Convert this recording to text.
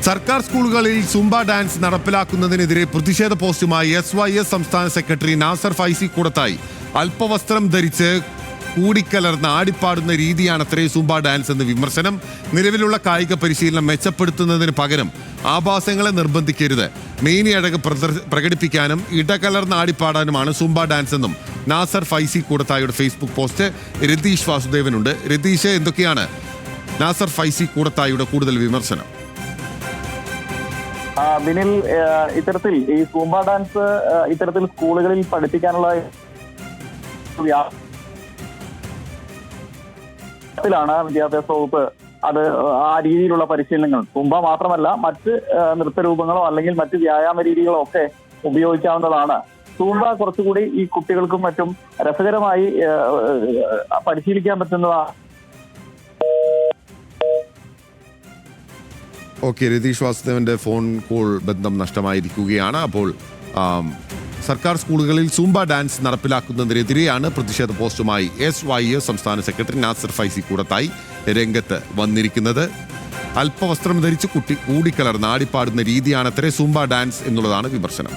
സർക്കാർ സ്കൂളുകളിൽ Zumba dance നടപ്പിലാക്കുന്നതിനെതിരെ പ്രതിഷേധ പോസ്റ്റുമായി SYS സംസ്ഥാന സെക്രട്ടറി നാസർ ഫൈസി കൂടത്തായി. അല്പവസ്ത്രം ധരിച്ച് കൂടിക്കലർന്ന് ആടിപ്പാടുന്ന രീതിയാണത്രേ സുംബ ഡാൻസ് എന്ന് വിമർശനം. നിലവിലുള്ള കായിക പരിശീലനം മെച്ചപ്പെടുത്തുന്നതിന് പകരം ആഭാസങ്ങളെ നിർബന്ധിക്കരുത്. മേനിയഴക് പ്രകടിപ്പിക്കാനും ഇടകലർന്ന് ആടിപ്പാടാനുമാണ് സുംബ ഡാൻസ് എന്നും നാസർ ഫൈസി കൂടത്തായിയുടെ ഫേസ്ബുക്ക് പോസ്റ്റ്. രതീഷ് വാസുദേവനുണ്ട്. രതീഷ്, എന്തൊക്കെയാണ് നാസർ ഫൈസി കൂടത്തായിയുടെ കൂടുതൽ വിമർശനം? ബിനിൽ, ഇത്തരത്തിൽ ഈ സൂംബ ഡാൻസ് ഇത്തരത്തിൽ സ്കൂളുകളിൽ പഠിപ്പിക്കാനുള്ള വിദ്യാഭ്യാസ വകുപ്പ് അത് ആ രീതിയിലുള്ള പരിശീലനങ്ങൾ സൂംബ മാത്രമല്ല മറ്റ് നൃത്തരൂപങ്ങളോ അല്ലെങ്കിൽ മറ്റ് വ്യായാമ രീതികളോ ഒക്കെ ഉപയോഗിക്കാവുന്നതാണ്. സൂംബ കുറച്ചുകൂടി ഈ കുട്ടികൾക്കും മറ്റും രസകരമായി പരിശീലിക്കാൻ പറ്റുന്നതാണ്. ഓക്കെ, രതീഷ് വാസുദേവന്റെ ഫോൺ കോൾ ബന്ധം നഷ്ടമായിരിക്കുകയാണ്. അപ്പോൾ സർക്കാർ സ്കൂളുകളിൽ സൂംബ ഡാൻസ് നടപ്പിലാക്കുന്നതിനെതിരെയാണ് പ്രതിഷേധ പോസ്റ്റുമായി SYS സംസ്ഥാന സെക്രട്ടറി നാസർ ഫൈസി കൂടത്തായി രംഗത്ത് വന്നിരിക്കുന്നത്. അല്പവസ്ത്രം ധരിച്ച് കൂടിക്കലർന്ന് ആടിപ്പാടുന്ന രീതിയാണത്രേ സൂംബ ഡാൻസ് എന്നുള്ളതാണ് വിമർശനം.